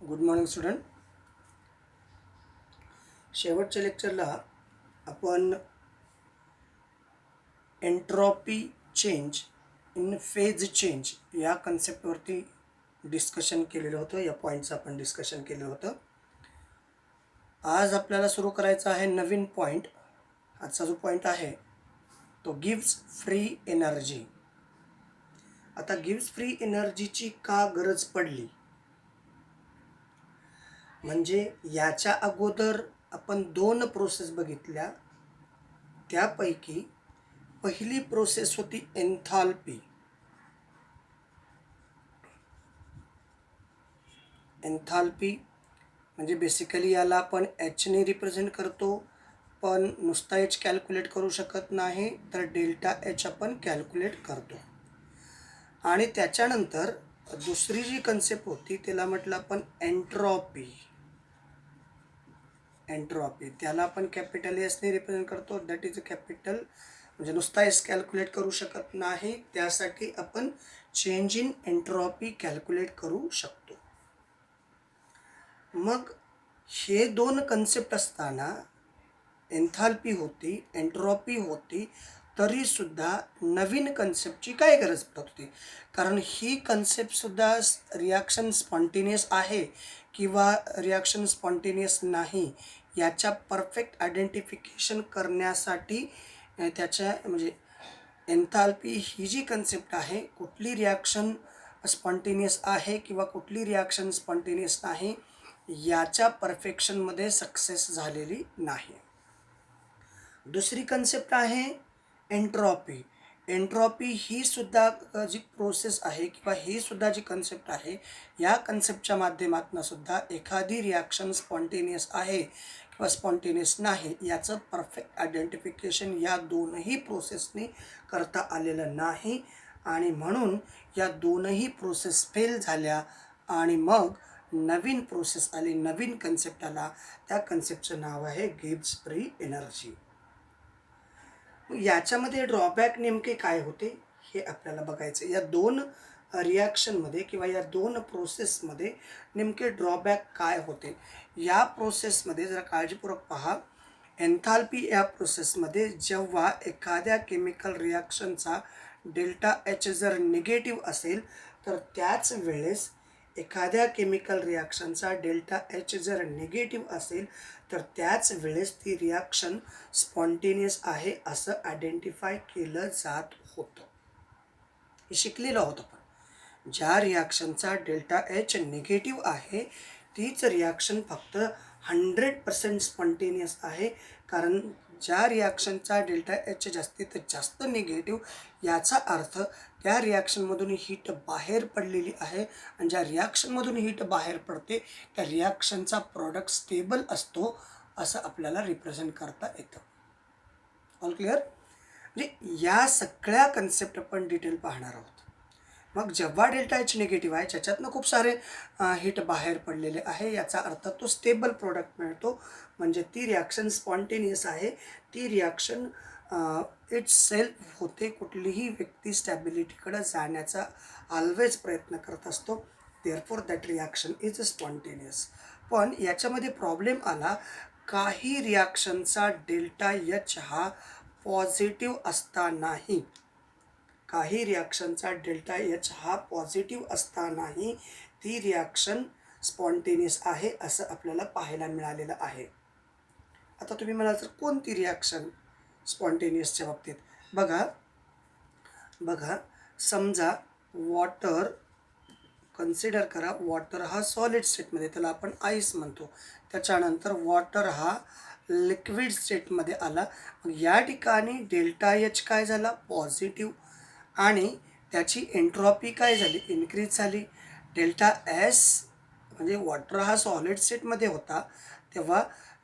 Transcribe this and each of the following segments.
Good morning student. शेवटच्या लेक्चरला आपण entropy change in phase change या कन्सेप्टवरती डिस्कशन केलेलं होतं. या पॉईंटचं आपण डिस्कशन केलं होतं. आज आपल्याला सुरू करायचं आहे नवीन पॉईंट. आजचा जो पॉईंट आहे तो गिव्स फ्री एनर्जी. आता गिव्स फ्री एनर्जीची का गरज पडली, म्हणजे याच्या अगोदर आपण 2 प्रोसेस बघितल्या. त्यापैकी पहिली प्रोसेस होती एन्थाल्पी. एन्थाल्पी म्हणजे बेसिकली याला आपण एचने रिप्रेझेंट करतो, पण नुसता एच कॅल्क्युलेट करू शकत नाही, तर डेल्टा एच आपण कॅल्क्युलेट करतो. आणि त्याच्यानंतर दुसरी जी कन्सेप्ट होती त्याला म्हटलं आपण एन्ट्रॉपी. एन्ट्रॉपी त्याला आपण कॅपिटल एसने रिप्रेझेंट करतो. दॅट इज अ कॅपिटल, म्हणजे नुसता एस कॅल्क्युलेट करू शकत नाही, त्यासाठी आपण चेंज इन एन्ट्रॉपी कॅल्क्युलेट करू शकतो. मग हे 2 कन्सेप्ट असताना एन्थाल्पी होती, एन्ट्रॉपी होती, तरीसुद्धा नवीन कन्सेप्टची काय गरज पडत होती? कारण ही कन्सेप्टसुद्धा रिॲक्शन स्पॉन्टेनियस आहे किंवा रिॲक्शन स्पॉन्टेनियस नाही याच्या परफेक्ट आयडेंटिफिकेशन करण्यासाठी त्याच्या म्हणजे एन्थाल्पी ही जी कन्सेप्ट आहे, कुठली रिॲक्शन स्पॉन्टेनियस आहे किंवा कुठली रिॲक्शन स्पॉन्टेनियस नाही, याच्या परफेक्शनमध्ये सक्सेस झालेली नाही. दुसरी कन्सेप्ट आहे एन्ट्रॉपी. एन्ट्रॉपी ही सुद्धा जी प्रोसेस आहे किंवा ही सुद्धा जी कन्सेप्ट आहे, या कन्सेप्टच्या माध्यमातून सुद्धा एखादी रिॲक्शन स्पॉन्टेनियस आहे किंवा स्पॉन्टेनियस नाही याचं परफेक्ट आयडेंटिफिकेशन या दोनही प्रोसेसनी करता आलेलं नाही, आणि म्हणून या दोनही प्रोसेस फेल झाल्या आणि मग नवीन प्रोसेस आली, नवीन कन्सेप्ट आला. त्या कन्सेप्टचं नाव आहे गिव्स फ्री एनर्जी. याच्यामध्ये ड्रॉबॅक नेमके काय होते हे आपल्याला बघायचं. या 2 रिॲक्शनमध्ये किंवा या 2 प्रोसेसमध्ये नेमके ड्रॉबॅक काय होते. या प्रोसेसमध्ये जरा काळजीपूर्वक पहा. एन्थाल्पी या प्रोसेसमध्ये जेव्हा एखाद्या केमिकल रिॲक्शनचा डेल्टा एच जर निगेटिव्ह असेल, तर त्याच वेळेस एखाद्या केमिकल रिॲक्शनचा डेल्टा एच जर निगेटिव्ह असेल, तर त्याच वेळेस ती रिॲक्शन स्पॉन्टेनियस आहे असं आयडेंटिफाय केलं जात होतं. हे शिकलेलं होतं. पण ज्या रिॲक्शनचा डेल्टा एच निगेटिव्ह आहे तीच रिॲक्शन फक्त 100% स्पॉन्टेनियस आहे, कारण ज्या रिॲक्शनचा डेल्टा एच जास्तीत जास्त निगेटिव्ह याचा अर्थ त्या रिॲक्शनमधून हीट बाहेर पडलेली आहे, आणि ज्या रिॲक्शनमधून हीट बाहेर पडते त्या रिॲक्शनचा प्रॉडक्ट स्टेबल असतो असं आपल्याला रिप्रेझेंट करता येतं. All clear? म्हणजे या सगळ्या कन्सेप्ट आपण डिटेल पाहणार आहोत. मग जेव्हा डेल्टा एच निगेटिव्ह आहे, ज्याच्यातनं खूप सारे हीट बाहेर पडलेले आहे, याचा अर्थ तो स्टेबल प्रोडक्ट मिळतो, म्हणजे ती रिॲक्शन स्पॉन्टेनियस आहे. ती रिॲक्शन इट्स सेल्फ होते. कुठलीही व्यक्ती स्टॅबिलिटीकडे जाण्याचा ऑलवेज प्रयत्न करत असतो. Therefore that reaction is spontaneous. पण याच्यामध्ये प्रॉब्लेम आला, काही रिॲक्शनचा डेल्टा एच हा पॉझिटिव्ह असतानाही, काही रिॲक्शनचा डेल्टा एच हा पॉझिटिव्ह असतानाही ती रिॲक्शन स्पॉन्टेनियस आहे असं आपल्याला पाहायला मिळालेलं आहे. आता तुम्ही म्हणाल तर कोणती रिॲक्शन स्पॉन्टेनियसच्या बाबतीत? बघा, समजा वॉटर कन्सिडर करा. वॉटर हा सॉलिड स्टेटमध्ये, त्याला आपण आईस म्हणतो. त्याच्यानंतर वॉटर हा लिक्विड स्टेटमध्ये आला. मग या ठिकाणी डेल्टा एच काय झाला? पॉझिटिव्ह. आणि त्याची एन्ट्रॉपी काय झाली? इन्क्रीज झाली. डेल्टा एस म्हणजे वॉटर हा सॉलिड स्टेटमध्ये होता, तेव्हा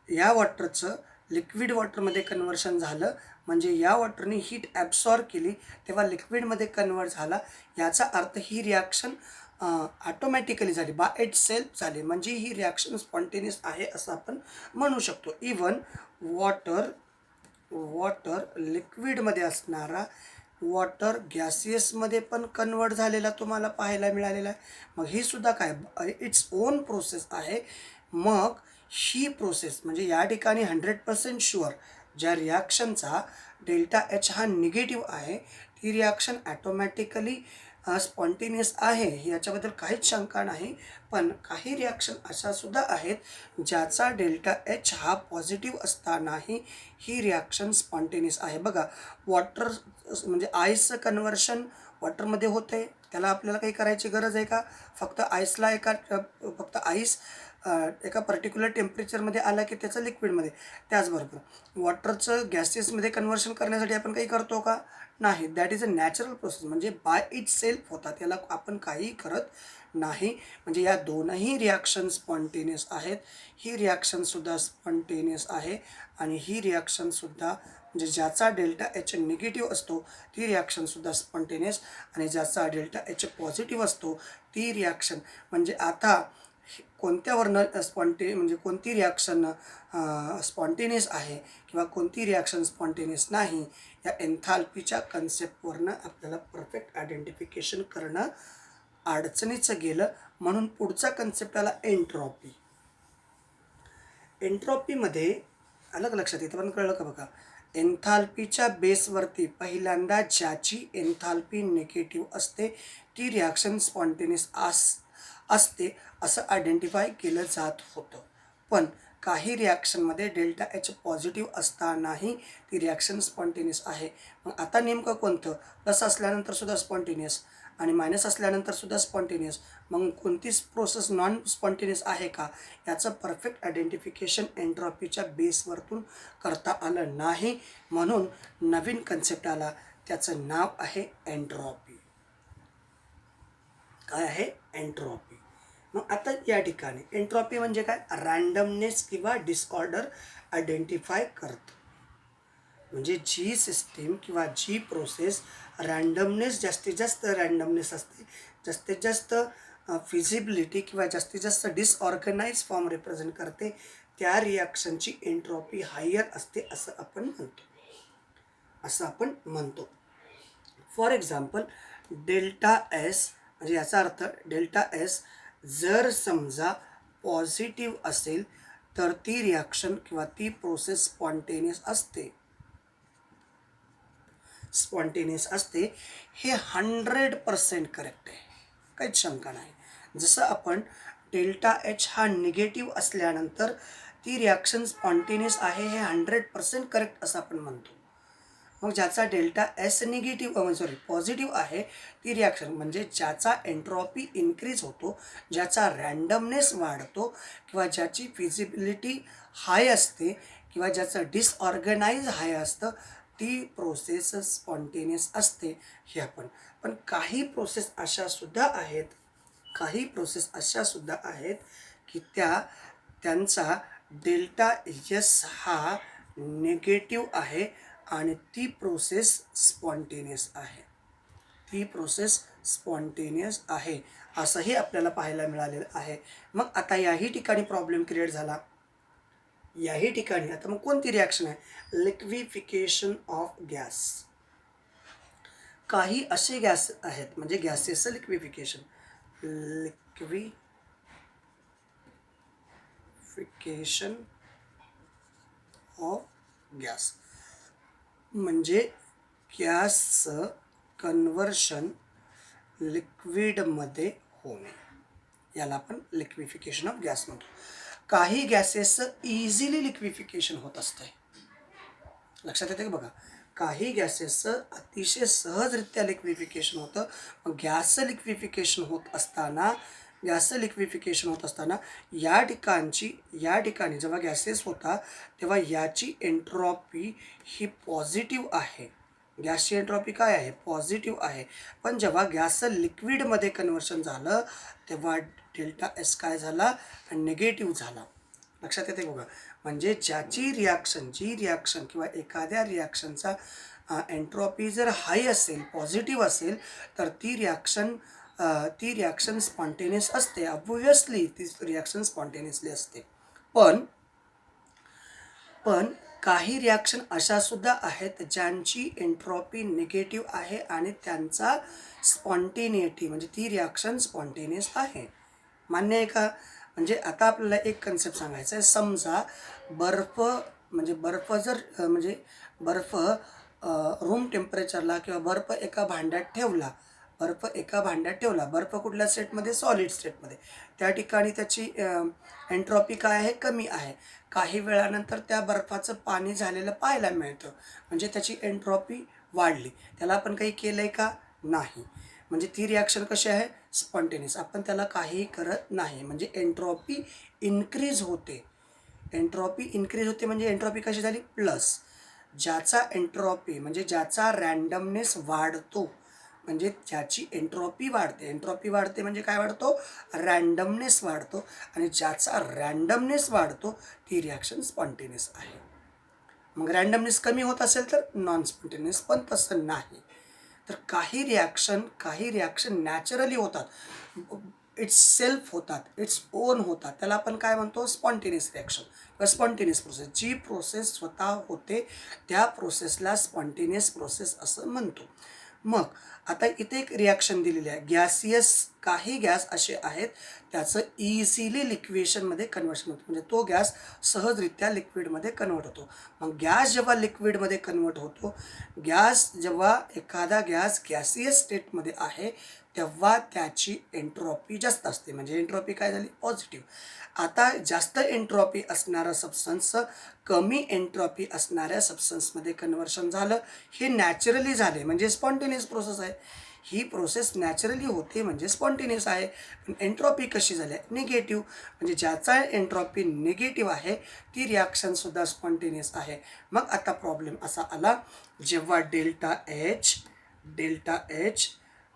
या वॉटरचं लिक्विड वॉटरमध्ये कन्व्हर्शन झालं, म्हणजे या वॉटरने हीट ॲब्सॉर्ब केली, तेव्हा लिक्विडमध्ये कन्वर्ट झाला. याचा अर्थ ही रिॲक्शन ऑटोमॅटिकली झाली, बाय इट सेल्फ झाली, म्हणजे ही रिॲक्शन स्पॉन्टेनियस आहे असं आपण म्हणू शकतो. इवन वॉटर लिक्विडमध्ये असणारा वॉटर गॅसियसमध्ये पण कन्वर्ट झालेला तुम्हाला पाहायला मिळालेला आहे. मग ही सुद्धा काय इट्स ओन प्रोसेस आहे. मग ही प्रोसेस म्हणजे या ठिकाणी 100% शुअर ज्या रिॲक्शनचा डेल्टा एच हा निगेटिव्ह आहे ती रिॲक्शन ॲटोमॅटिकली स्पॉन्टेनियस आहे, याच्याबद्दल काहीच शंका नाही. पण काही रिॲक्शन अशासुद्धा आहेत ज्याचा डेल्टा एच हा पॉझिटिव्ह असतानाही ही रिॲक्शन स्पॉन्टेनियस आहे. बघा, वॉटर म्हणजे आईसचं कन्व्हर्शन वॉटरमध्ये होतं आहे, त्याला आपल्याला काही करायची गरज आहे का? फक्त आईसला फक्त आईस एका पर्टिक्युलर टेम्परेचरमध्ये आला की त्याचं लिक्विडमध्ये. त्याचबरोबर वॉटरचं गॅसेसमध्ये कन्व्हर्शन करण्यासाठी आपण काही करतो का? नाही. That is a natural process, म्हणजे बाय इट सेल्फ होतात, याला आपण काही करत नाही. म्हणजे या दोनही रिॲक्शन स्पॉन्टेनियस आहेत. ही रिॲक्शनसुद्धा स्पॉन्टेनियस आहे आणि ही रिॲक्शनसुद्धा म्हणजे ज्याचा डेल्टा एच निगेटिव्ह असतो ती रिॲक्शनसुद्धा स्पॉन्टेनियस आणि ज्याचा डेल्टा एच पॉझिटिव्ह असतो ती रिॲक्शन म्हणजे आता कोणत्यावरनं म्हणजे कोणती रिॲक्शन स्पॉन्टेनियस आहे किंवा कोणती रिॲक्शन स्पॉन्टेनियस नाही, या एन्थाल्पीच्या कन्सेप्टवरनं आपल्याला परफेक्ट आयडेंटिफिकेशन करणं अडचणीचं गेलं. म्हणून पुढचा कन्सेप्ट आला एन्ट्रॉपी. एन्ट्रॉपीमध्ये अलग लक्षात येतं, पण कळलं का बघा, एन्थाल्पीच्या बेसवरती पहिल्यांदा ज्याची एन्थाल्पी निगेटिव्ह असते ती रिॲक्शन स्पॉन्टेनियस असते असं आयडेंटिफाय केलं जात होतं. पण काही रिॲक्शनमध्ये डेल्टा एच पॉझिटिव्ह असतानाही ती रिॲक्शन स्पॉन्टेनियस आहे. मग आता नेमकं कोणतं? प्लस असल्यानंतरसुद्धा स्पॉन्टेनियस आणि मायनस असल्यानंतरसुद्धा स्पॉन्टेनियस. मग कोणतीच प्रोसेस नॉन स्पॉन्टेनियस आहे का, याचं परफेक्ट आयडेंटिफिकेशन एन्ट्रॉपीच्या बेसवरतून करता आलं नाही. म्हणून नवीन कन्सेप्ट आला, त्याचं नाव आहे एन्ट्रॉपी. काय आहे? एन्ट्रॉपी. मग आता या ठिकाणी एन्ट्रॉपी म्हणजे काय? रँडमनेस किंवा डिसऑर्डर आयडेंटिफाय करतं. म्हणजे जी सिस्टीम किंवा जी प्रोसेस रँडमनेस, जास्तीत जास्त रँडमनेस असते, जास्तीत जास्त फिजिबिलिटी किंवा जास्तीत जास्त डिसऑर्गनाइज फॉर्म रिप्रेझेंट करते, त्या रिॲक्शनची एन्ट्रॉपी हायर असते असं आपण म्हणतो. फॉर एक्झाम्पल, डेल्टा एस म्हणजे याचा अर्थ डेल्टा एस जर समजा पॉझिटिव्ह असेल तर ती रिॲक्शन किंवा ती प्रोसेस स्पॉन्टेनियस असते. हे 100% करेक्ट आहे, काहीच शंका नाही. जसं आपण डेल्टा एच हा निगेटिव्ह असल्यानंतर ती रिॲक्शन स्पॉन्टेनियस आहे, हे 100% करेक्ट असं आपण म्हणतो. मग ज्याचा डेल्टा एस पॉझिटिव्ह आहे ती रिॲक्शन म्हणजे ज्याचा एन्ट्रॉपी इन्क्रीज होतो, ज्याचा रँडमनेस वाढतो किंवा ज्याची फिजिबिलिटी हाय असते किंवा ज्याचं डिसऑर्गनाइज हाय असतं, ती प्रोसेस स्पॉन्टेनियस असते. हे आपण पण काही प्रोसेस अशा सुद्धा आहेत की त्यांचा डेल्टा एस हा निगेटिव्ह आहे आणि ती प्रोसेस स्पॉन्टेनियस आहे असंही आपल्याला पाहायला मिळालेलं आहे. मग आता याही ठिकाणी प्रॉब्लेम क्रिएट झाला. याही ठिकाणी आता मग कोणती रिॲक्शन आहे? Liquefaction of gas. काही असे गॅस आहेत म्हणजे गॅसेसचं लिक्विफिकेशन ऑफ गॅस म्हणजे गॅसचं कन्व्हर्शन लिक्विडमध्ये होणे, याला आपण लिक्विफिकेशन ऑफ गॅस म्हणतो. काही गॅसेसचं इझिली लिक्विफिकेशन होत असतं, लक्षात येते का बघा, काही गॅसेसचं अतिशय सहजरित्या लिक्विफिकेशन होतं. मग गॅसचं लिक्विफिकेशन होत असताना या ठिकाणी जेव्हा गॅसेस होता तेव्हा याची एन्ट्रॉपी ही पॉझिटिव्ह आहे. गॅसची एन्ट्रॉपी काय आहे? पॉझिटिव्ह आहे. पण जेव्हा गॅसचं लिक्विडमध्ये कन्व्हर्शन झालं तेव्हा डेल्टा एस काय झाला? निगेटिव्ह झाला. लक्षात येते बघा, म्हणजे जी रिॲक्शन किंवा एखाद्या रिॲक्शनचा एन्ट्रॉपी जर हाय असेल, पॉझिटिव्ह असेल, तर ती रिॲक्शन स्पॉन्टेनियस असते. ऑब्व्हियसली ती रिॲक्शन स्पॉन्टेनियसली असते. पण काही रिॲक्शन अशा सुद्धा आहेत ज्यांची एंट्रॉपी निगेटिव्ह आहे आणि त्यांचा स्पॉन्टेनिटी म्हणजे ती रिॲक्शन स्पॉन्टेनियस आहे. मान्य आहे का? म्हणजे आता आपल्याला एक कन्सेप्ट सांगायचा आहे. समजा बर्फ म्हणजे बर्फ जर म्हणजे बर्फ रूम टेम्परेचरला किंवा बर्फ एका भांड्यात ठेवला. बर्फ कुठल्या स्टेटमध्ये? सॉलिड स्टेटमध्ये. त्या ठिकाणी त्याची एंट्रॉपी काय आहे? कमी आहे. काही वेळानंतर त्या बर्फाचं पाणी झालेलं पाहायला मिळतं, म्हणजे त्याची एंट्रॉपी वाढली. त्याला आपण काही केलं आहे का? नाही. म्हणजे ती रिॲक्शन कशी आहे? स्पॉन्टेनियस. आपण त्याला काहीही करत नाही, म्हणजे एंट्रॉपी इन्क्रीज होते. एंट्रॉपी इन्क्रीज होते म्हणजे एंट्रॉपी कशी झाली? प्लस. ज्याचा एंट्रॉपी म्हणजे ज्याचा रँडमनेस वाढतो, म्हणजे ज्याची एंट्रॉपी वाढते म्हणजे काय वाढतो? रँडमनेस वाढतो. आणि ज्याचा रँडमनेस वाढतो ती रिॲक्शन स्पॉन्टेनियस आहे. मग रँडमनेस कमी होत असेल तर नॉन स्पॉन्टेनियस. पण तसं नाही. तर काही रिॲक्शन नॅचरली होतात, इट्स सेल्फ होतात, इट्स ओन होतात. त्याला आपण काय म्हणतो? स्पॉन्टेनियस रिॲक्शन किंवा स्पॉन्टेनियस प्रोसेस. जी प्रोसेस स्वतः होते त्या प्रोसेसला स्पॉन्टेनियस प्रोसेस असं म्हणतो. मग आता इथे एक रिॲक्शन दिलेली आहे. गॅसियस, काही गॅस असे आहेत त्याचं इझिली लिक्विएशनमध्ये कन्व्हर्शन होतं, म्हणजे तो गॅस सहजरित्या लिक्विडमध्ये कन्वर्ट होतो. मग गॅस जेव्हा लिक्विडमध्ये कन्वर्ट होतो, जेव्हा एखादा गॅस गॅसियस स्टेटमध्ये आहे तेव्हा त्याची एंट्रॉपी जास्त असते, म्हणजे एंट्रॉपी काय झाली? पॉझिटिव्ह. आता जास्त एंट्रॉपी असणारा सबस्टन्स कमी एंट्रॉपी असणाऱ्या सबस्टन्समध्ये कन्व्हर्शन झालं. हे नॅचरली झाले म्हणजे स्पॉन्टेनियस प्रोसेस आहे. ही प्रोसेस नॅचरली होते म्हणजे स्पॉन्टेनियस आहे. पण एंट्रॉपी कशी झाली आहे? निगेटिव्ह. म्हणजे ज्याचा एंट्रॉपी निगेटिव्ह आहे ती रिॲक्शनसुद्धा स्पॉन्टेनियस आहे. मग आता प्रॉब्लेम असा आला, जेव्हा डेल्टा एच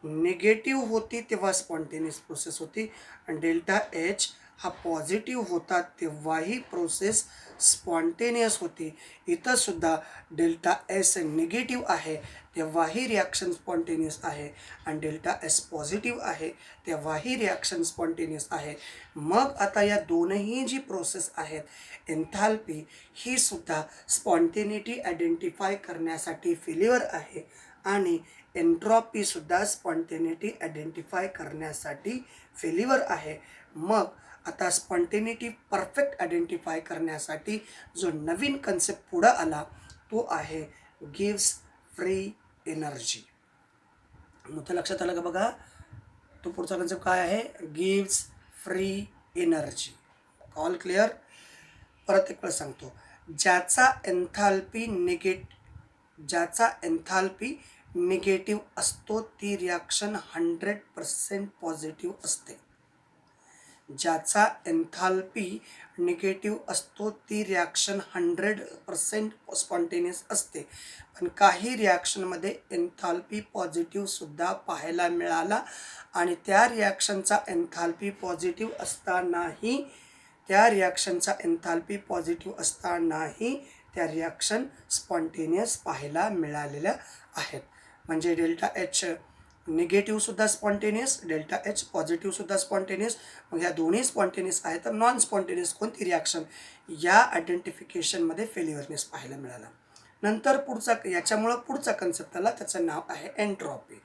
निगेटिव्ह होती तेव्हा स्पॉन्टेनियस प्रोसेस होती, आणि डेल्टा एच हा पॉझिटिव्ह होता तेव्हाही प्रोसेस स्पॉन्टेनियस होती. इथंसुद्धा डेल्टा एस निगेटिव्ह आहे तेव्हाही रिॲक्शन स्पॉन्टेनियस आहे, आणि डेल्टा एस पॉझिटिव्ह आहे तेव्हाही रिॲक्शन स्पॉन्टेनियस आहे. मग आता या दोनही जी प्रोसेस आहेत, एन्थॅल्पी ही सुद्धा स्पॉन्टेनिटी आयडेंटिफाय करण्यासाठी फेल्युअर आहे, आणि एन्ट्रॉपीसुद्धा स्पॉन्टेनिटी आयडेंटिफाय करण्यासाठी फेल्युअर आहे. मग आता स्पॉन्टेनिटी परफेक्ट आयडेंटिफाय करण्यासाठी जो नवीन कन्सेप्ट पुढं आला तो आहे गिव्स फ्री एनर्जी. मुद्दा लक्षात आलं का बघा? तो पुढचा कन्सेप्ट काय आहे? गिव्स फ्री एनर्जी. All clear? परत एक वेळ सांगतो. ज्याचा एन्थॅल्पी निगेटिव्ह असतो ती रिॲक्शन 100% पॉझिटिव्ह असते. ज्याचा एन्थॅल्पी निगेटिव्ह असतो ती रिॲक्शन 100% स्पॉन्टेनियस असते. पण काही रिॲक्शनमध्ये एन्थॅल्पी पॉझिटिव्हसुद्धा पाहायला मिळाला, आणि त्या रिॲक्शनचा एन्थॅल्पी पॉझिटिव्ह असतानाही त्या रिॲक्शन स्पॉन्टेनियस पाहायला मिळालेल्या आहेत. म्हणजे डेल्टा एच निगेटिव्हसुद्धा स्पॉन्टेनियस, डेल्टा एच पॉझिटिव्हसुद्धा स्पॉन्टेनियस. मग ह्या दोन्ही स्पॉन्टेनियस आहे तर नॉन स्पॉन्टेनियस कोणती रिॲक्शन? या आयडेंटिफिकेशनमध्ये फेल्युअरनेस पाहायला मिळाला. नंतर याच्यामुळं पुढचा कन्सेप्ट आला, त्याचं नाव आहे एंट्रॉपी.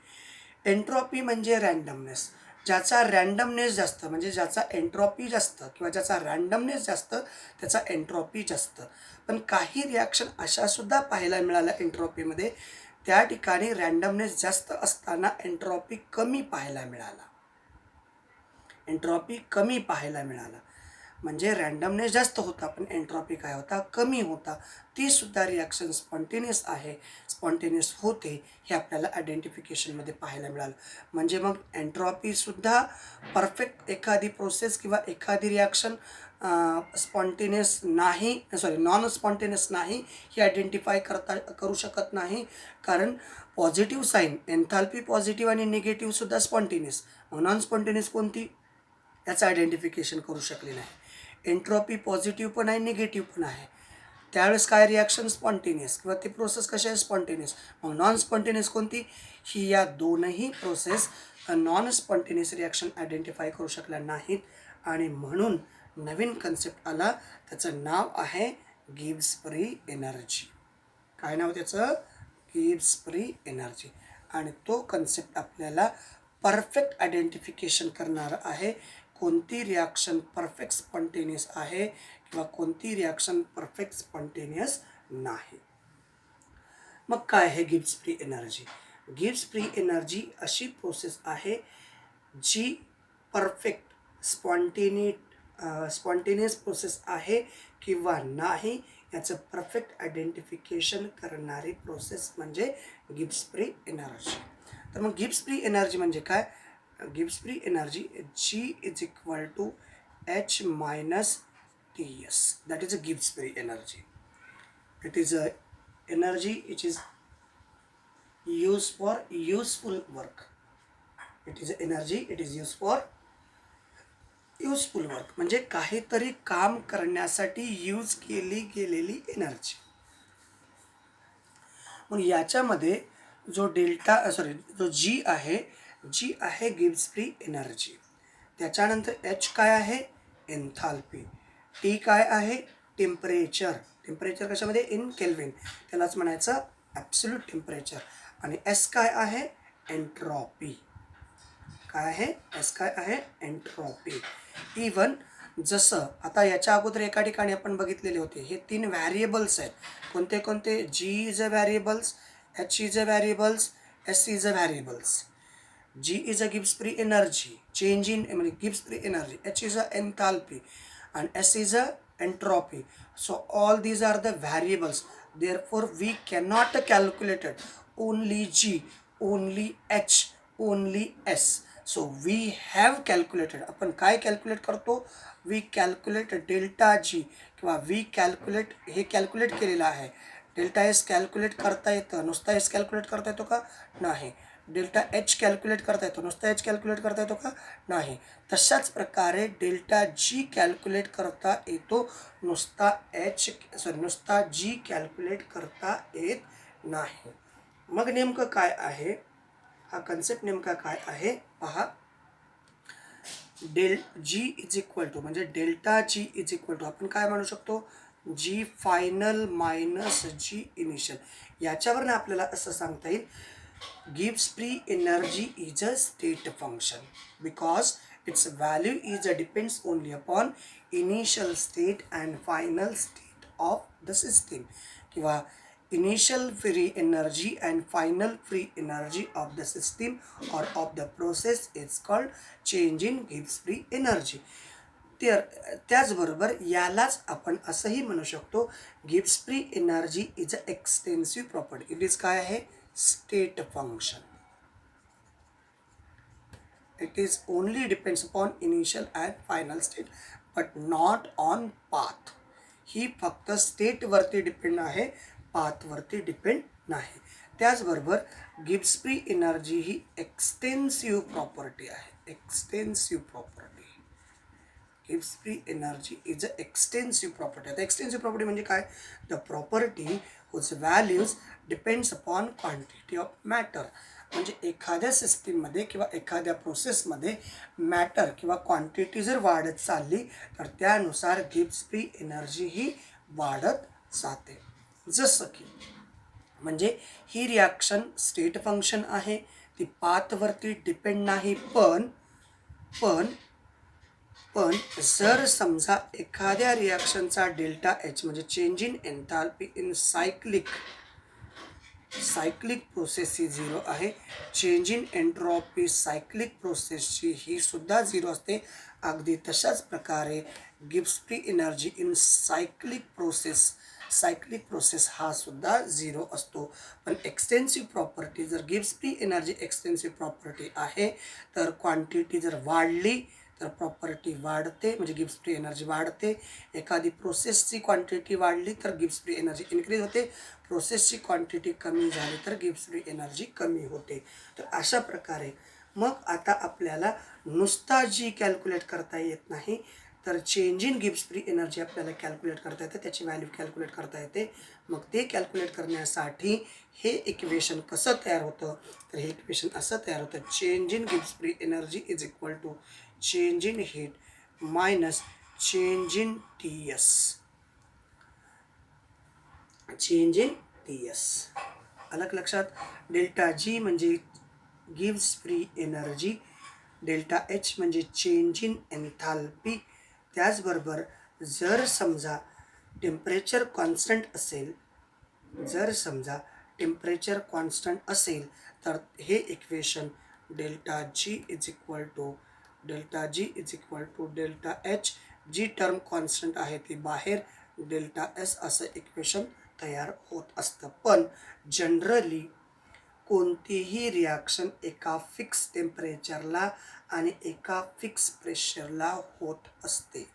एंट्रॉपी म्हणजे रँडमनेस. ज्याचा रँडमनेस जास्त म्हणजे ज्याचा एंट्रॉपी जास्त किंवा ज्याचा रँडमनेस जास्त त्याचा एंट्रॉपी जास्त. पण काही रिॲक्शन अशासुद्धा पाहायला मिळाल्या एंट्रॉपीमध्ये, त्या ठिकाणी रँडमनेस जास्त असताना एंट्रॉपी कमी पाहायला मिळाला. म्हणजे रँडमनेस जास्त होता पण एंट्रॉपी काय होता? कमी होता. ती सुद्धा रिॲक्शन स्पॉन्टेनियस आहे, स्पॉन्टेनियस होते, हे आपल्याला आयडेंटिफिकेशनमध्ये पाहायला मिळालं. म्हणजे मग एंट्रॉपीसुद्धा परफेक्ट एखादी प्रोसेस किंवा एखादी रिॲक्शन नॉन स्पॉन्टेनियस नाही ही आयडेंटिफाय करू शकत नाही, कारण पॉझिटिव्ह साईन एन्थॅल्पी पॉझिटिव्ह आणि निगेटिव्हसुद्धा स्पॉन्टेनियस. मग नॉन स्पॉन्टेनियस कोणती? याचं आयडेंटिफिकेशन करू शकले नाही. एंट्रॉपी पॉझिटिव्ह पण आहे, निगेटिव्ह पण आहे, त्यावेळेस काय रिॲक्शन? स्पॉन्टेनियस. किंवा ती प्रोसेस कशी आहे? स्पॉन्टेनियस. मग नॉन स्पॉन्टेनियस कोणती? ही या दोनही process non spontaneous reaction identify करू शकल्या नाहीत, आणि म्हणून नवीन कन्सेप्ट आला, त्याचं नाव आहे गिव्स फ्री एनर्जी. काय नाव त्याचं? Gives free energy. आणि तो कन्सेप्ट आपल्याला परफेक्ट आयडेंटिफिकेशन करणार आहे. कोणती रिॲक्शन परफेक्ट स्पॉन्टेनियस आहे किंवा कोणती रिॲक्शन परफेक्ट स्पॉन्टेनियस नाही. मग काय आहे गिव्स फ्री एनर्जी? गिव्स फ्री एनर्जी अशी प्रोसेस आहे जी परफेक्ट स्पॉन्टेनियस प्रोसेस आहे किंवा नाही याचं परफेक्ट आयडेंटिफिकेशन करणारी प्रोसेस म्हणजे गिव्स फ्री एनर्जी. तर मग गिव्स फ्री एनर्जी म्हणजे काय? गिव्स free energy G is equal to H minus T S. That is a गिव्स free energy. It is a energy which is used for useful work. It is energy, it is used for useful work. म्हणजे काहीतरी काम करण्यासाठी use केली गेलेली energy. मग याच्यामध्ये जो जो जी आहे गिव्स फ्री एनर्जी. त्याच्यानंतर एच काय आहे? एन्थाल्पी. टी काय आहे? टेम्परेचर. टेम्परेचर कशामध्ये? In kelvin. त्यालाच म्हणायचं ॲब्सोल्यूट टेम्परेचर. आणि एस काय आहे? एन्ट्रॉपी. काय आहे? एस काय आहे? एन्ट्रॉपी. इवन जसं आता याच्या अगोदर एका ठिकाणी आपण बघितलेले होते, हे 3 व्हॅरिएबल्स आहेत. कोणते कोणते? G is a variables, H is a variables, S is a variables. G is a gives free energy, change in gives free energy. H is a enthalpy and S is a entropy. So all these are the variables. Therefore we cannot calculate it. Only G, only H, only S. So we have calculated. आपण काय calculate करतो? We calculate delta G किंवा we calculate हे calculate केलेलं आहे. Delta S calculate करता येतं. नुसता एस कॅल्क्युलेट करता येतो का? नाही. डेल्टा एच कॅल्क्युलेट करता येतो. नुसता एच कॅल्क्युलेट करता येतो का? नाही. तशाच प्रकारे डेल्टा जी कॅल्क्युलेट करता येतो. नुसता जी कॅल्क्युलेट करता येत नाही. मग नेमकं काय आहे? हा कन्सेप्ट नेमका काय आहे पहा. जी इज इक्वल टू म्हणजे delta G is equal to आपण काय म्हणू शकतो? G final minus G initial. याच्यावरनं आपल्याला असं सांगता येईल gives free energy is a state function because its value depends only upon initial state and final state of the system किंवा initial free energy and final free energy of the system or of the process is called change in gives free energy. त्याचबरोबर यालाच आपण असंही म्हणू शकतो gives free energy is a extensive property. It is काय आहे? State function. It is only depends upon initial and final state but not on path. ही फक्त स्टेटवरती डिपेंड आहे, पाथवरती डिपेंड नाही. त्याचबरोबर गिव्स फ्री एनर्जी ही एक्सटेन्सिव्ह प्रॉपर्टी आहे. Extensive property. गिव्स free energy is a extensive property. आता एक्सटेन्सिव्ह प्रॉपर्टी म्हणजे काय? The property whose values depends upon quantity of matter. म्हणजे एखाद्या सिस्टीममध्ये किंवा एखाद्या प्रोसेसमध्ये मॅटर किंवा क्वांटिटी जर वाढत चालली तर त्यानुसार गिव्स फ्री एनर्जी ही वाढत जाते. जसं की म्हणजे ही रिॲक्शन स्टेट फंक्शन आहे, ती पाथवरती डिपेंड नाही. पण जर समजा एखाद्या रिॲक्शनचा डेल्टा एच म्हणजे change in enthalpy in cyclic process ही 0 आहे. चेंज इन एन्ट्रॉपी सायक्लिक प्रोसेसची ही सुद्धा 0 असते. अगदी तशाच प्रकारे gives free energy in cyclic process हा सुद्धा 0 असतो. पण एक्सटेन्सिव्ह प्रॉपर्टी जर gives free energy extensive property आहे तर क्वांटिटी जर वाढली तर प्रॉपर्टी वाढते म्हणजे गिव्स फ्री एनर्जी वाढते. एखादी प्रोसेसची क्वांटिटी वाढली तर गिव्स फ्री एनर्जी इन्क्रीज होते. प्रोसेसची क्वांटिटी कमी झाली तर गिव्स फ्री एनर्जी कमी होते. तर अशा प्रकारे मग आता आपल्याला नुसता जी कॅल्क्युलेट करता येत नाही तर चेंज इन गिव्स फ्री एनर्जी आपल्याला कॅल्क्युलेट करता येते, त्याची व्हॅल्यू कॅल्क्युलेट करता येते. मग ते कॅल्क्युलेट करण्यासाठी हे इक्वेशन कसं तयार होतं? तर हे इक्वेशन असं तयार होतं. चेंज इन गिव्स free energy is equal to change in heat minus change in T S. Change in T S. अलग लक्षात. डेल्टा जी म्हणजे गिव्स फ्री एनर्जी, डेल्टा एच म्हणजे चेंज इन एन्थाल्पी. त्याचबरोबर जर समजा टेम्परेचर कॉन्स्टंट असेल, जर समजा टेम्परेचर कॉन्स्टंट असेल तर हे equation delta G is equal to delta H, G term constant आहे ती बाहेर, डेल्टा एस असं इक्वेशन तयार होत असतं. पण जनरली कोणतीही रिॲक्शन एका फिक्स टेम्परेचरला आणि एका फिक्स प्रेशरला होत असते.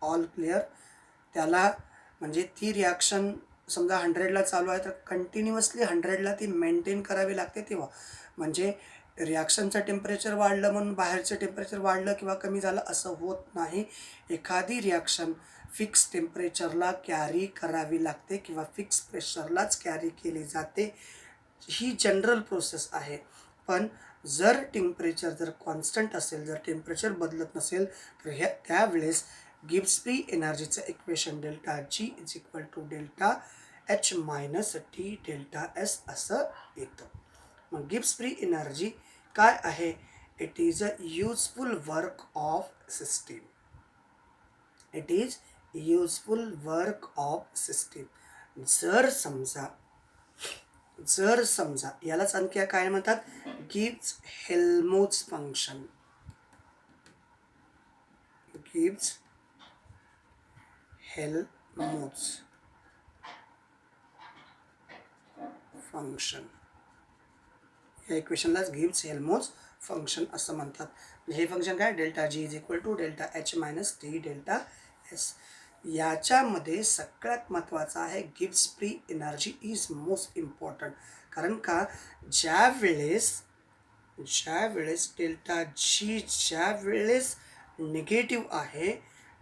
All clear. त्याला म्हणजे ती रिॲक्शन समजा 100ला चालू आहे तर कंटिन्युअसली 100ला ती मेंटेन करावी लागते तेव्हा. म्हणजे रिॲक्शनचं टेम्परेचर वाढलं म्हणून बाहेरचं टेम्परेचर वाढलं किंवा कमी झालं असं होत नाही. एखादी रिॲक्शन फिक्स टेम्परेचरला कॅरी करावी लागते किंवा फिक्स प्रेशरलाच कॅरी केली जाते. ही जनरल प्रोसेस आहे. पण जर टेम्परेचर जर कॉन्स्टंट असेल, जर टेम्परेचर बदलत नसेल तर त्यावेळेस गिब्स फ्री एनर्जीचं equation delta G is equal to delta H minus T delta S असं येतं. मग गिब्स फ्री एनर्जी काय आहे? It is a useful work of system. It is useful work of system. जर समजा यालाच आणखी काय म्हणतात? Gibbs Helmholtz function. Gibbs Helmholtz function. या इक्वेशनलाच गिब्स हेल्महोल्ट्ज फंक्शन असं म्हणतात. हे फंक्शन काय? Delta G is equal to delta H minus T delta S. याच्यामध्ये सगळ्यात महत्त्वाचं आहे Gibbs free energy is most important. कारण का ज्यावेळेस डेल्टा जी ज्यावेळेस निगेटिव्ह आहे,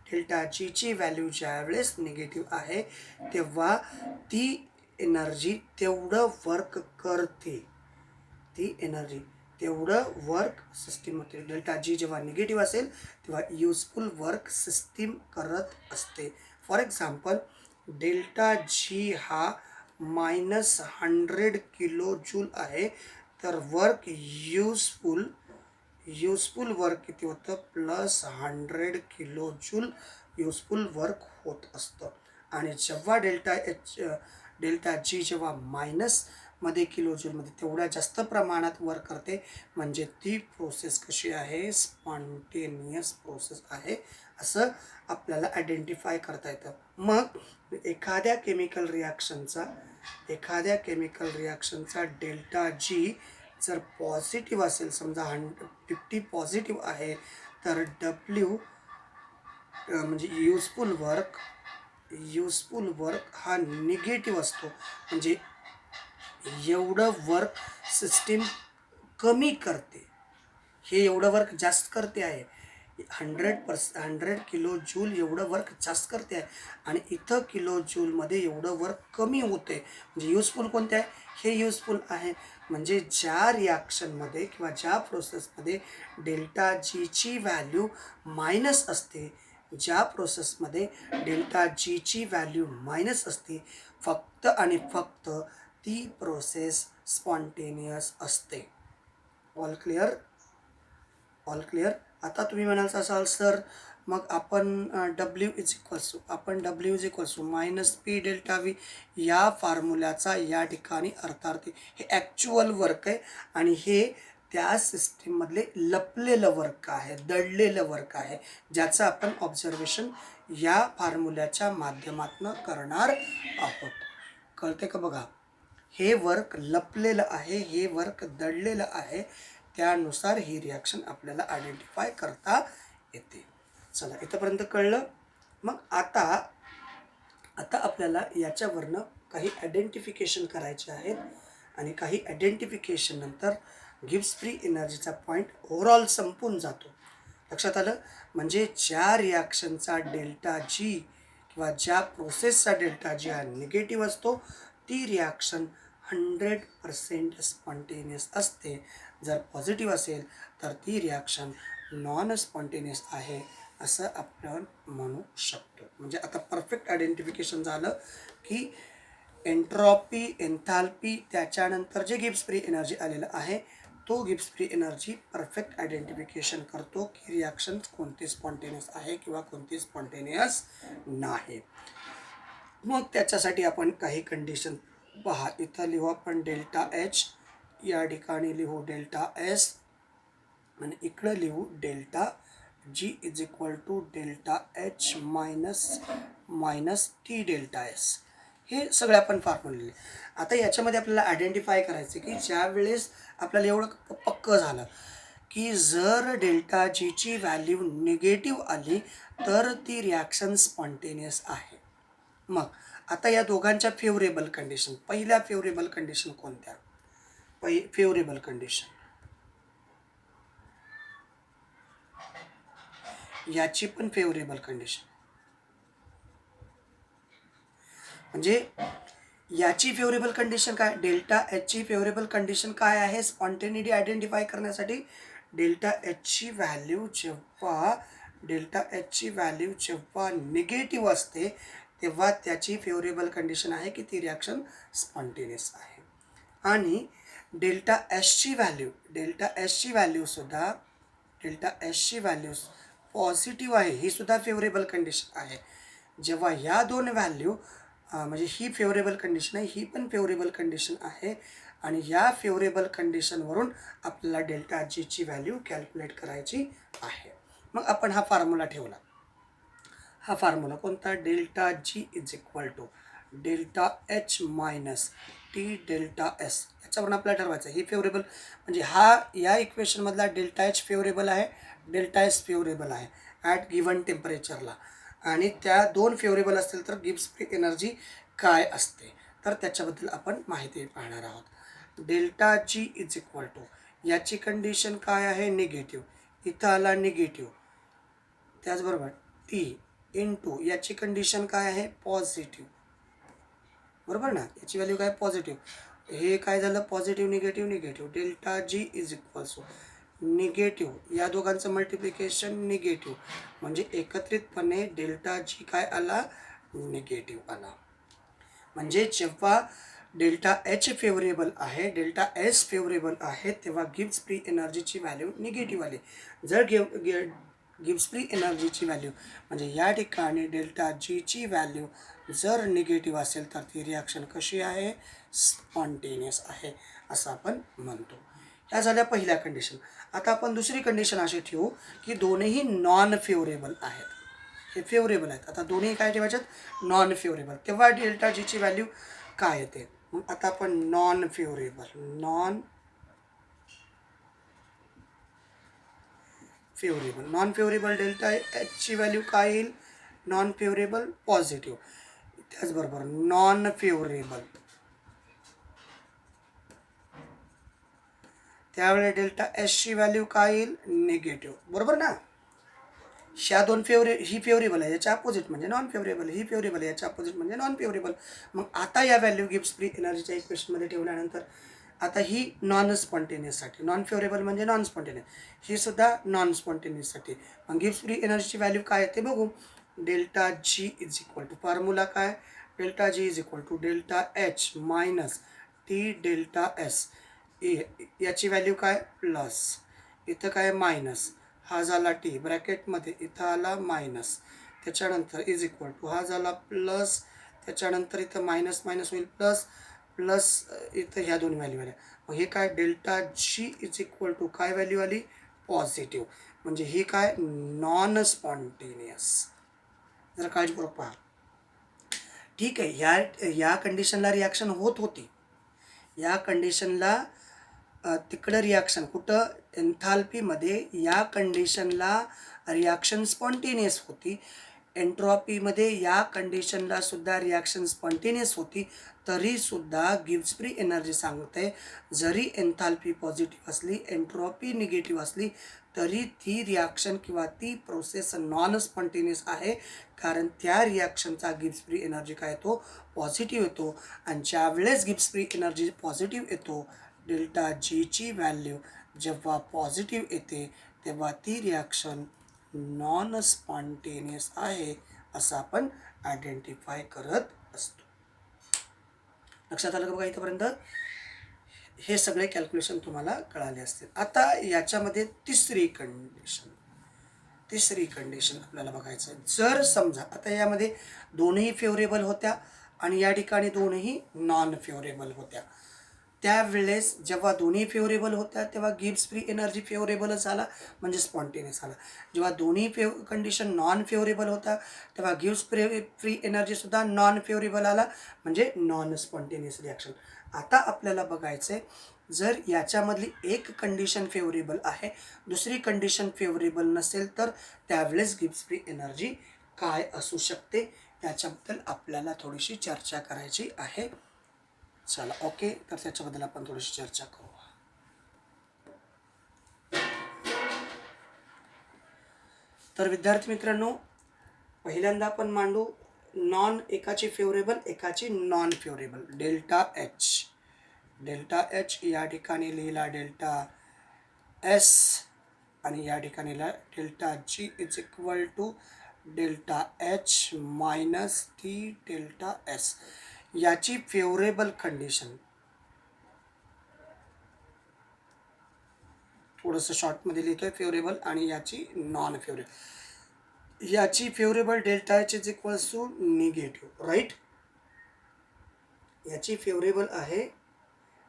डेल्टा जीची व्हॅल्यू ज्यावेळेस निगेटिव्ह आहे तेव्हा ती एनर्जी तेवढं वर्क करते. ती एनर्जी तेवढं वर्क सिस्टीम होते. डेल्टा जी जेव्हा निगेटिव्ह असेल तेव्हा युजफुल वर्क सिस्टीम करत असते. फॉर एक्झाम्पल डेल्टा जी हा -100 किलो जूल आहे तर वर्क युजफुल वर्क किती होतं? +100 किलो जूल युजफुल वर्क होत असतं. आणि जेव्हा डेल्टा जी जेव्हा मायनसमध्ये किलो जूलमध्ये तेवढ्या जास्त प्रमाणात वर्क करते म्हणजे ती प्रोसेस कशी आहे? स्पॉन्टेनियस प्रोसेस आहे असं आपल्याला आयडेंटिफाय करता येतं. मग एखाद्या केमिकल रिॲक्शनचा डेल्टा जी जर पॉझिटिव्ह असेल, समजा 50 पॉझिटिव्ह आहे तर डब्ल्यू म्हणजे युजफुल वर्क हा निगेटिव्ह असतो. म्हणजे एवढं वर्क सिस्टीम कमी करते, हे एवढं वर्क जास्त करते आहे. 100 किलो जूल एवढं वर्क जास्त करते आहे आणि इथं किलो जूलमध्ये एवढं वर्क कमी होते. म्हणजे युजफुल कोणते आहे? हे युजफुल आहे. म्हणजे ज्या रिॲक्शनमध्ये किंवा ज्या प्रोसेसमध्ये डेल्टा जीची व्हॅल्यू मायनस असते, ज्या प्रोसेसमध्ये डेल्टा जीची व्हॅल्यू मायनस असते, फक्त आणि फक्त ती प्रोसेस स्पॉन्टेनियस असते. All clear. आता तुम्ही म्हणाल असाल सर मग आपण W is equals to -p delta V या फॉर्म्युल्याचा या ठिकाणी अर्थार्थ हे ॲक्च्युअल वर्क आहे आणि हे त्या सिस्टीममधले लपलेलं वर्क आहे, दडलेलं वर्क आहे, ज्याचं आपण ऑब्झर्वेशन या फॉर्म्युल्याच्या माध्यमातून करणार आहोत. कळते का? बघा, हे वर्क लपलेलं आहे, हे वर्क दडलेलं आहे. त्यानुसार ही रिॲक्शन आपल्याला आयडेंटिफाय करता येते. चला, इथंपर्यंत कळलं. मग आता आपल्याला याच्यावरनं काही आयडेंटिफिकेशन करायचे आहेत आणि काही आयडेंटिफिकेशन नंतर गिब्स फ्री एनर्जीचा पॉईंट ओव्हरऑल संपून जातो. लक्षात आलं? म्हणजे ज्या रिॲक्शनचा डेल्टा जी किंवा ज्या प्रोसेसचा डेल्टा जी हा निगेटिव्ह असतो ती रिॲक्शन 100% स्पॉन्टेनियस असते. जर पॉझिटिव्ह असेल तर ती रिॲक्शन नॉन स्पॉन्टेनियस आहे असं आपण म्हणू शकतो. म्हणजे आता परफेक्ट आयडेंटिफिकेशन झालं की एंट्रॉपी, एन्थाल्पी, त्याच्यानंतर जे गिब्स फ्री एनर्जी आलेलं आहे तो Gibbs free energy perfect identification करतो की रिॲक्शन कोणती स्पॉन्टेनियस आहे किंवा कोणती स्पॉन्टेनियस नाही. मग त्याच्यासाठी आपण काही कंडिशन पहा. इथं लिहू आपण डेल्टा एच, या ठिकाणी लिहू डेल्टा एस, आणि इकडं लिहू delta G is equal to delta H minus T delta S. हे सगळे आपण फॉर्म्युले लिहिले. आता याच्यामध्ये आपल्याला आयडेंटिफाय करायचं की ज्या वेळेस आपल्याला एवढं पक्कं झालं की जर डेल्टा जीची व्हॅल्यू निगेटिव्ह आली तर ती रिॲक्शन स्पॉन्टेनियस आहे. मग आता या दोघांच्या फेवरेबल कंडिशन, पहिल्या फेवरेबल कंडिशन कोणत्या? फेवरेबल कंडिशन, याची पण फेवरेबल कंडिशन, म्हणजे याची फेवरेबल कंडिशन काय? डेल्टा एचची फेवरेबल कंडिशन काय आहे स्पॉन्टेनिटी आयडेंटिफाय करण्यासाठी? डेल्टा एचची व्हॅल्यू जेव्हा निगेटिव्ह असते तेव्हा त्याची फेवरेबल कंडिशन आहे की ती रिॲक्शन स्पॉन्टेनियस आहे. आणि डेल्टा एसची व्हॅल्यू पॉझिटिव्ह आहे, ही सुद्धा फेवरेबल कंडिशन आहे. जेव्हा या दोन व्हॅल्यू म्हणजे ही फेवरेबल कंडिशन आहे, ही पण फेवरेबल कंडिशन आहे, आणि या फेवरेबल कंडिशनवरून आपल्याला डेल्टा जीची व्हॅल्यू कॅल्क्युलेट करायची आहे. मग आपण हा फॉर्म्युला ठेवला. हा फॉर्म्युला कोणता? Delta G is equal to delta H minus T delta S. याच्यावरून आपल्याला ठरवायचं ही फेवरेबल, म्हणजे या इक्वेशनमधला डेल्टा एच फेवरेबल आहे, डेल्टा एस फेवरेबल आहे ॲट गिवन टेम्परेचरला, आणि त्या दोन फेवरेबल असतील तर गिब्स फ्री एनर्जी काय असते तर त्याच्याबद्दल आपण माहिती पाहणार आहोत. Delta G is equal to, याची कंडिशन काय आहे? निगेटिव्ह, इथं आला निगेटिव्ह, त्याचबरोबर टी इंटू याची कंडिशन काय आहे? पॉझिटिव्ह, बरोबर ना, याची व्हॅल्यू काय? पॉझिटिव्ह. हे काय झालं? Positive negative negative. Delta G is equals negative, या दोघांचं मल्टिप्लिकेशन निगेटिव्ह, म्हणजे एकत्रितपणे डेल्टा जी काय आला? निगेटिव्ह आला. म्हणजे जेव्हा डेल्टा एच फेवरेबल आहे, डेल्टा एस फेवरेबल आहे, तेव्हा गिब्स फ्री एनर्जीची व्हॅल्यू निगेटिव्ह आली. जर गिब्स फ्री एनर्जीची व्हॅल्यू म्हणजे या ठिकाणी डेल्टा जीची व्हॅल्यू जर निगेटिव्ह असेल तर ती रिॲक्शन कशी आहे? स्पॉन्टेनियस आहे असं आपण म्हणतो. ह्या झाल्या पहिल्या कंडिशन. आता आपण दुसरी कंडिशन अशी ठेवू की दोन्ही नॉन फेवरेबल आहेत. हे फेवरेबल आहेत, आता दोन्ही काय ठेवायच्यात? Non favourable. तेव्हा डेल्टा जीची व्हॅल्यू काय येते? मग आता आपण नॉन फेवरेबल डेल्टा एचची व्हॅल्यू काय येईल? Non favourable positive. त्याचबरोबर नॉन फेवरेबल, त्यावेळेस डेल्टा एसची व्हॅल्यू काय येईल? निगेटिव्ह, बरोबर ना. ह्या दोन ही फेवरेबल आहे, याच्या अपोजिट म्हणजे नॉन फेवरेबल, ही फेवरेबल आहे, याच्या अपोजिट म्हणजे नॉन फेवरेबल. मग आता या व्हॅल्यू गिब्स फ्री एनर्जीच्या इक्वेशनमध्ये ठेवल्यानंतर आता ही नॉन स्पॉन्टेनियससाठी, नॉन फेवरेबल म्हणजे नॉन स्पॉन्टेनियस, ही सुद्धा नॉन स्पॉन्टेनियससाठी. मग गिब्स फ्री एनर्जीची व्हॅल्यू काय आहे ते बघू. Delta G is equal to, formula काय? Delta G is equal to delta H minus T delta S. याची व्हॅल्यू काय? प्लस, इथं काय? मायनस, हा झाला टी ब्रॅकेटमध्ये, इथं आला मायनस, त्याच्यानंतर इज इक्वल टू, हा झाला प्लस, त्याच्यानंतर इथं मायनस मायनस होईल प्लस, प्लस इथं ह्या दोन व्हॅल्यू आल्या. मग हे काय? Delta G is equal to काय व्हॅल्यू आली? पॉझिटिव्ह. म्हणजे ही काय? Non spontaneous. जरा काळजीपूर्वक पहा. ठीक आहे, या कंडिशनला रिॲक्शन होत होती, या कंडिशनला तिकडं रिॲक्शन कुठं? एन्थाल्पीमध्ये या कंडिशनला रिॲक्शन स्पॉन्टेनियस होती. एन्ट्रॉपीमध्ये या कंडिशनला सुद्धा रिॲक्शन स्पॉन्टेनियस होती. तरीसुद्धा गिब्स फ्री एनर्जी सांगते जरी एन्थाल्पी पॉझिटिव्ह असली, एन्ट्रॉपी निगेटिव्ह असली, तरी ती रिॲक्शन किंवा ती प्रोसेस नॉन स्पॉन्टेनियस आहे, कारण त्या रिॲक्शनचा गिब्स फ्री एनर्जी काय येतो? पॉझिटिव्ह येतो. आणि ज्यावेळेस गिब्स फ्री एनर्जी पॉझिटिव्ह येतो, डेल्टा जीची व्हॅल्यू जेव्हा पॉझिटिव्ह येते तेव्हा ती रिॲक्शन नॉन स्पॉन्टेनियस आहे असं आपण आयडेंटिफाय करत असतो. लक्षात आलं का बघा इथंपर्यंत? हे सगळे कॅल्क्युलेशन तुम्हाला कळाले असतील. आता याच्यामध्ये तिसरी कंडिशन आपल्याला बघायचं आहे. जर समजा आता यामध्ये दोनही फेवरेबल होत्या आणि या ठिकाणी दोनही नॉन फेवरेबल होत्या. त्यावेळेस जेव्हा दोन्ही फेवरेबल होत्या तेव्हा गिब्स फ्री एनर्जी फेवरेबलच आला म्हणजे स्पॉन्टेनियस आला. जेव्हा दोन्ही कंडिशन नॉन फेवरेबल होता तेव्हा गिब्स फ्री एनर्जीसुद्धा नॉन फेवरेबल आला म्हणजे नॉन स्पॉन्टेनियस रिॲक्शन. आता आपल्याला बघायचं आहे, जर याच्यामधली एक कंडिशन फेवरेबल आहे, दुसरी कंडिशन फेवरेबल नसेल तर त्यावेळेस गिब्स फ्री एनर्जी काय असू शकते याच्याबद्दल आपल्याला थोडीशी चर्चा करायची आहे. चला ओके, तर त्याच्याबद्दल आपण थोडीशी चर्चा करू. तर विद्यार्थी मित्रांनो, पहिल्यांदा आपण मांडू एकाची फेवरेबल एकाची नॉन फेवरेबल. डेल्टा एच या ठिकाणी लिहिला डेल्टा एस आणि या ठिकाणी लिहिला delta G is equal to delta H minus T delta S. याची फेवरेबल कंडिशन, थोडंसं शॉर्टमध्ये लिहितोय फेवरेबल, आणि याची नॉन फेवरेबल. याची favourable delta H is equals to negative, right. याची फेवरेबल आहे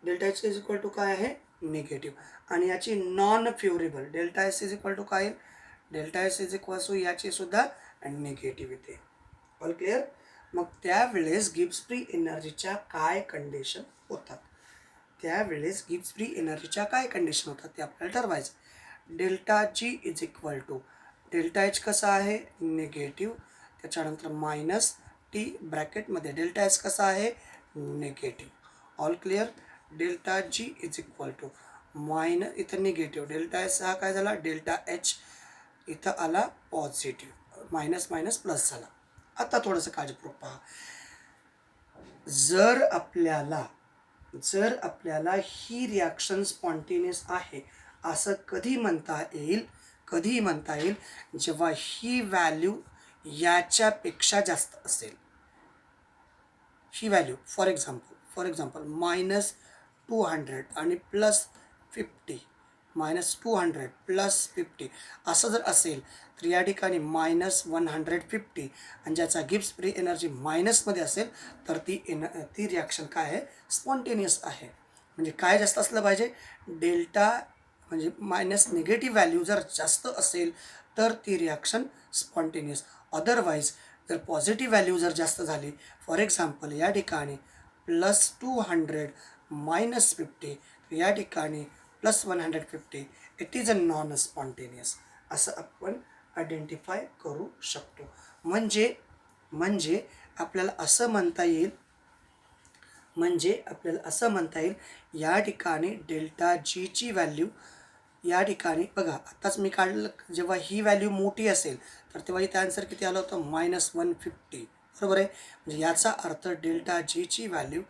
delta H is equal to काय आहे, निगेटिव्ह. आणि याची non favourable delta S is equal to काय, delta S is equal to याची सुद्धा निगेटिव्ह येते. All clear. मग त्यावेळेस गिब्स फ्री एनर्जीच्या काय कंडिशन होतात, त्यावेळेस गिब्स फ्री एनर्जीच्या काय कंडिशन होतात ते आपल्याला ठरवायचं. Delta G is equal to delta H कसा आहे, निगेटिव्ह, त्याच्यानंतर मायनस टी ब्रॅकेटमध्ये डेल्टा एस कसा आहे, negative. All clear. Delta G is equal to इथं निगेटिव्ह, डेल्टा एस हा काय झाला, डेल्टा एच इथं आला पॉझिटिव्ह, मायनस मायनस प्लस झाला. आता थोडंसं काळजीपूर्वक पहा. जर आपल्याला ही रिॲक्शन स्पॉन्टेनियस आहे असं कधी म्हणता येईल जेव्हा ही व्हॅल्यू याच्यापेक्षा जास्त असेल. ही व्हॅल्यू फॉर एक्झाम्पल -200 आणि +50, -200 +50 असं जर असेल तर या ठिकाणी -150 आणि ज्याचा गिब्स फ्री एनर्जी मायनसमध्ये असेल तर ती रिॲक्शन काय आहे, स्पॉन्टेनियस आहे. म्हणजे काय जास्त असलं पाहिजे, डेल्टा म्हणजे मायनस निगेटिव्ह व्हॅल्यू जर जास्त असेल तर ती रिॲक्शन स्पॉन्टेनियस. अदरवाईज जर पॉझिटिव्ह व्हॅल्यू जर जास्त झाली, फॉर एक्झाम्पल या ठिकाणी +200 -50, या ठिकाणी +150, it is a non spontaneous असं आपण आयडेंटिफाय करू शकतो. म्हणजे आपल्याला असं म्हणता येईल या ठिकाणी डेल्टा जीची व्हॅल्यू या ठिकाणी बघा, आत्ताच मी काढलं, जेव्हा ही व्हॅल्यू मोठी असेल तर तेव्हा इथे आन्सर किती आलं होतं, -150, बरोबर आहे. म्हणजे याचा अर्थ डेल्टा जीची व्हॅल्यू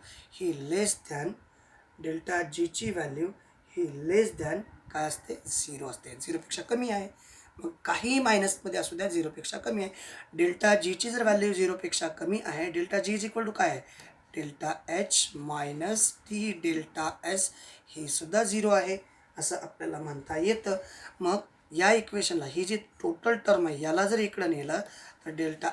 ही लेस दॅन काय असते, 0 असते, 0पेक्षा कमी आहे. मग काही मायनसमध्ये असू द्या, 0पेक्षा कमी आहे. डेल्टा जीची जर व्हॅल्यू 0पेक्षा कमी आहे, delta G is equal to काय आहे, delta H minus T delta S, ही सुद्धा 0 आहे असं आपल्याला म्हणता येतं. मग या इक्वेशनला ही जी टोटल टर्म आहे याला जर इकडं नेलं तर delta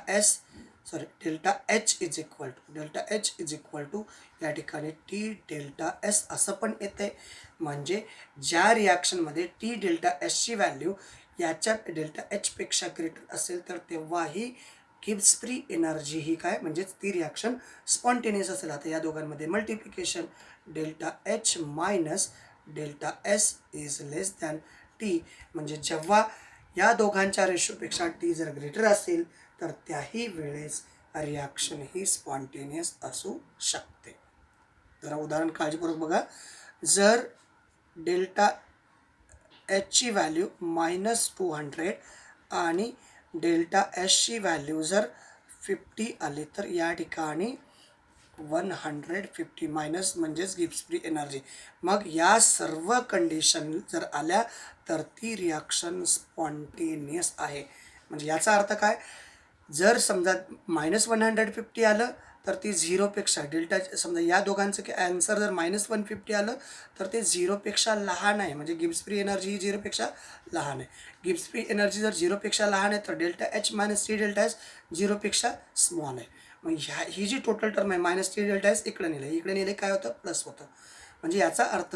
H is equal to या ठिकाणी टी डेल्टा एस असं पण येते. म्हणजे ज्या रिॲक्शनमध्ये टी डेल्टा एसची व्हॅल्यू याच्या डेल्टा एचपेक्षा ग्रेटर असेल तर तेव्हाही गिब्स फ्री एनर्जी ही काय, म्हणजेच ती रिॲक्शन स्पॉन्टेनियस असेल. आता या दोघांमध्ये multiplication, delta H minus delta S is less than T, म्हणजे जेव्हा या दोघांच्या रेशोपेक्षा टी जर ग्रेटर असेल तर त्याही वेळेस रिॲक्शन ही स्पॉन्टेनियस असू शकते. जरा उदाहरण काळजीपूर्वक बघा. जर डेल्टा एचची व्हॅल्यू -200 आणि डेल्टा एसची व्हॅल्यू जर 50 आली तर या ठिकाणी 150 मायनस म्हणजेच गिब्स फ्री एनर्जी. मग या सर्व कंडिशन जर आल्या तर ती रिॲक्शन स्पॉन्टेनियस आहे. म्हणजे याचा अर्थ काय, जर समजा -150 आलं तर ती झिरोपेक्षा डेल्टा समजा या दोघांचं की ॲन्सर जर -150 आलं तर ते झिरोपेक्षा लहान आहे, म्हणजे गिब्स फ्री एनर्जी ही झिरोपेक्षा लहान आहे. गिब्स फ्री एनर्जी जर झिरोपेक्षा लहान आहे तर delta H minus T delta S झिरोपेक्षा स्मॉल आहे. मग ही जी टोटल टर्म आहे मायनस टी डेल्टा एस इकडे नेले काय होतं, प्लस होतं. म्हणजे याचा अर्थ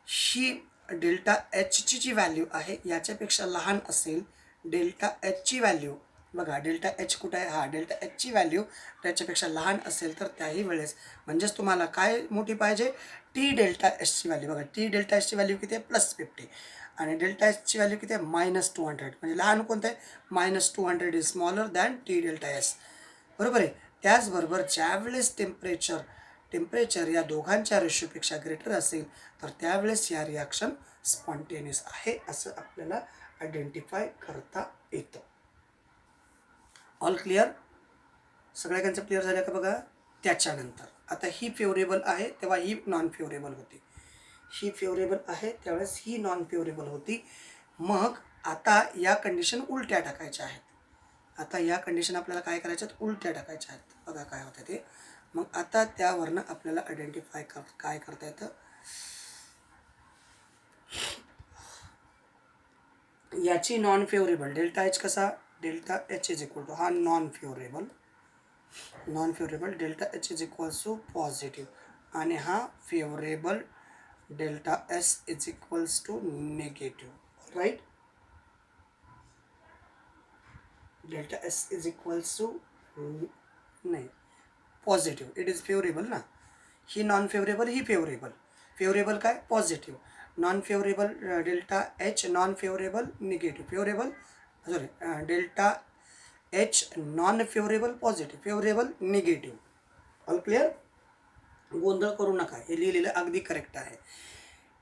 ही डेल्टा एचची जी व्हॅल्यू आहे याच्यापेक्षा लहान असेल. डेल्टा एचची व्हॅल्यू बघा, डेल्टा एच कुठं आहे, हा डेल्टा एचची व्हॅल्यू त्याच्यापेक्षा लहान असेल तर त्याही वेळेस म्हणजेच तुम्हाला काय मोठी पाहिजे, टी डेल्टा एसची व्हॅल्यू. बघा टी डेल्टा एसची व्हॅल्यू किती आहे, +50 आणि डेल्टा एसची व्हॅल्यू किती आहे, -200. म्हणजे लहान कोणतं आहे, -200 is smaller than T delta S. बरोबर आहे. त्याचबरोबर ज्यावेळेस टेम्परेचर या दोघांच्या रेशोपेक्षा ग्रेटर असेल तर त्यावेळेस या रिॲक्शन स्पॉन्टेनियस आहे असं आपल्याला आयडेंटिफाय करता येतं. All clear? सगळ्या क्लिअर झाल्या का बघा. त्याच्यानंतर आता ही फेवरेबल आहे तेव्हा ही नॉन फेवरेबल होती, ही फेवरेबल आहे त्यावेळेस ही नॉन फेवरेबल होती. मग आता या कंडिशन उलट्या टाकायच्या आहेत. आता या कंडिशन आपल्याला काय करायच्यात, उलट्या टाकायच्या आहेत. बघा काय होतं ते. मग आता त्यावरनं आपल्याला आयडेंटिफाय काय करता येतं, याची नॉन फेवरेबल डेल्टा एच कसा, delta H is equal to हा non favourable delta H is equals to positive आणि हा favourable delta S is equals to negative. Right. Delta S is equals to नाही positive, it is favourable ना. ही non favourable, ही favourable. Favourable काय, positive. Non favourable delta H non favourable negative. Favourable sorry delta H non favourable positive, favourable negative. All clear? गोंधळ करू नका, हे लिहिलेलं अगदी करेक्ट आहे.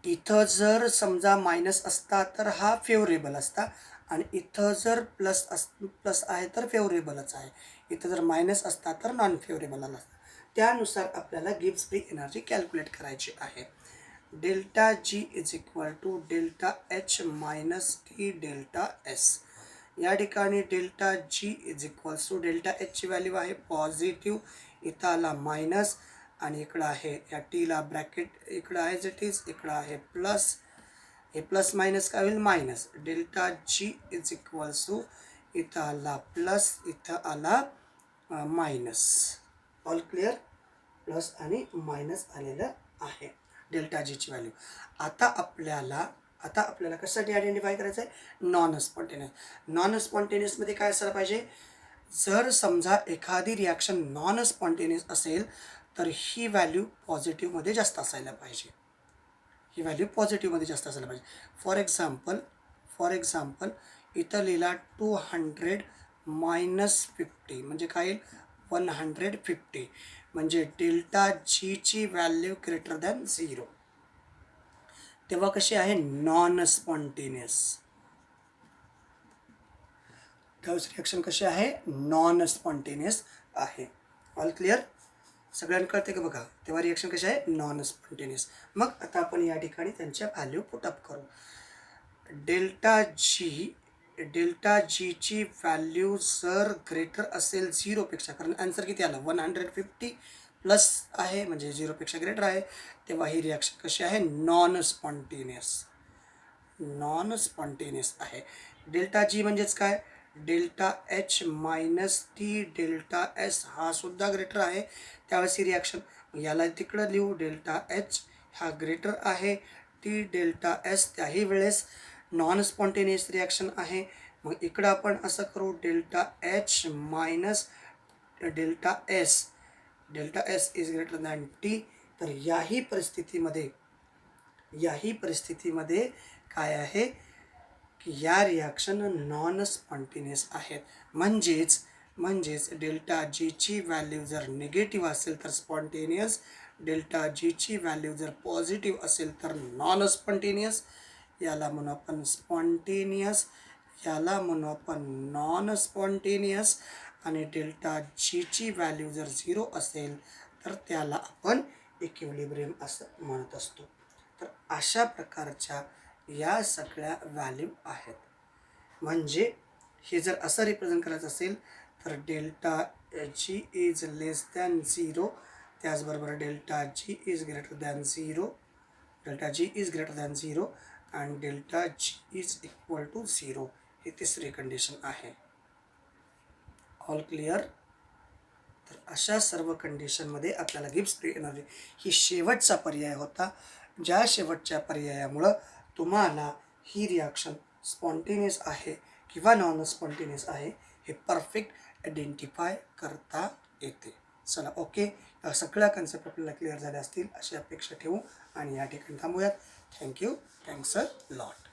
इथं जर समजा मायनस असता तर हा फेवरेबल असता आणि इथं जर प्लस आहे तर फेवरेबलच आहे. इथं जर मायनस असता तर नॉन फेवरेबल आला असता. त्यानुसार आपल्याला गिब्स फ्री एनर्जी कॅल्क्युलेट करायची आहे. Delta G is equal to delta H minus T delta S. या ठिकाणी delta G is equals to delta एचची व्हॅल्यू आहे पॉझिटिव्ह, इथं आला मायनस आणि इकडं आहे या टीला ब्रॅकेट इकडं आहे जे टीज, इकडं आहे प्लस. हे प्लस मायनस काय होईल, minus. Delta G is equals to इथं आला प्लस, इथं आला मायनस. All clear? प्लस आणि मायनस आलेलं आहे डेल्टा जीची व्हॅल्यू. आता आपल्याला कशासाठी आयडेंटिफाय करायचं आहे, नॉन स्पॉन्टेनियस. नॉन स्पॉन्टेनियसमध्ये काय असायला पाहिजे, जर समजा एखादी रिॲक्शन नॉन स्पॉन्टेनियस असेल तर ही व्हॅल्यू पॉझिटिव्हमध्ये जास्त असायला पाहिजे, ही व्हॅल्यू पॉझिटिव्हमध्ये जास्त असायला पाहिजे. फॉर एक्झाम्पल इथं लिहिला 200 मायनस 50 म्हणजे काय येईल, 150. म्हणजे डेल्टा जीची व्हॅल्यू ग्रेटर दॅन 0. तेव्हा कशी आहे, नॉन स्पॉन्टेनियस. त्यावेळेस रिॲक्शन कशी आहे, नॉन स्पॉन्टेनियस आहे. All clear? सगळ्यांना कळते का बघा. तेव्हा रिॲक्शन कशी आहे, नॉन स्पॉन्टेनियस. मग आता आपण या ठिकाणी त्यांच्या व्हॅल्यू पुटअप करू. डेल्टा जीची व्हॅल्यू जर ग्रेटर असेल 0पेक्षा, कारण आन्सर किती आलं 150 प्लस आहे म्हणजे 0पेक्षा ग्रेटर आहे, तेव्हा ही रिॲक्शन कशी आहे, नॉन स्पॉन्टेनियस आहे. डेल्टा जी म्हणजेच काय, delta H minus T delta S हा सुद्धा ग्रेटर आहे, त्यावेळेस ही रिॲक्शन याला तिकडं लिहू, डेल्टा एच हा ग्रेटर आहे, टी डेल्टा एस त्याही वेळेस नॉन स्पॉन्टेनियस रिॲक्शन आहे. मग इकडं आपण असं करू, delta H minus delta S is greater than T. तर याही परिस्थितीमध्ये काय आहे की या रिॲक्शन नॉन स्पॉन्टेनियस आहेत. म्हणजेच डेल्टा जीची व्हॅल्यू जर निगेटिव्ह असेल तर स्पॉन्टेनियस, डेल्टा जीची व्हॅल्यू जर पॉझिटिव्ह असेल तर नॉन स्पॉन्टेनियस. याला म्हणू आपण स्पॉन्टेनियस, याला म्हणू आपण नॉन स्पॉन्टेनियस. आणि डेल्टा जीची व्हॅल्यू जर 0 असेल तर त्याला आपण इक्विलिब्रियम असं म्हणत असतो. तर अशा प्रकारच्या या सगळ्या व्हॅल्यू आहेत. म्हणजे हे जर असं रिप्रेझेंट करायचं असेल तर delta G is less than 0, त्याचबरोबर delta G is greater than 0, delta G is greater than 0 आणि delta G is equal to 0. ही तिसरी कंडिशन आहे. All clear. तर अशा सर्व कंडिशनमध्ये आपल्याला गिब्स फ्री एनर्जी ही शेवटचा पर्याय होता. ज्या शेवटच्या पर्यायामुळं तुम्हाला ही रिॲक्शन स्पॉन्टेनियस आहे किंवा नॉन स्पॉन्टेनियस आहे हे परफेक्ट आयडेंटिफाय करता येते. चला ओके, या सगळ्या कन्सेप्ट आपल्याला क्लिअर झाल्या असतील अशी अपेक्षा ठेवू आणि या ठिकाणी थांबूयात. थँक्यू. Thanks a lot.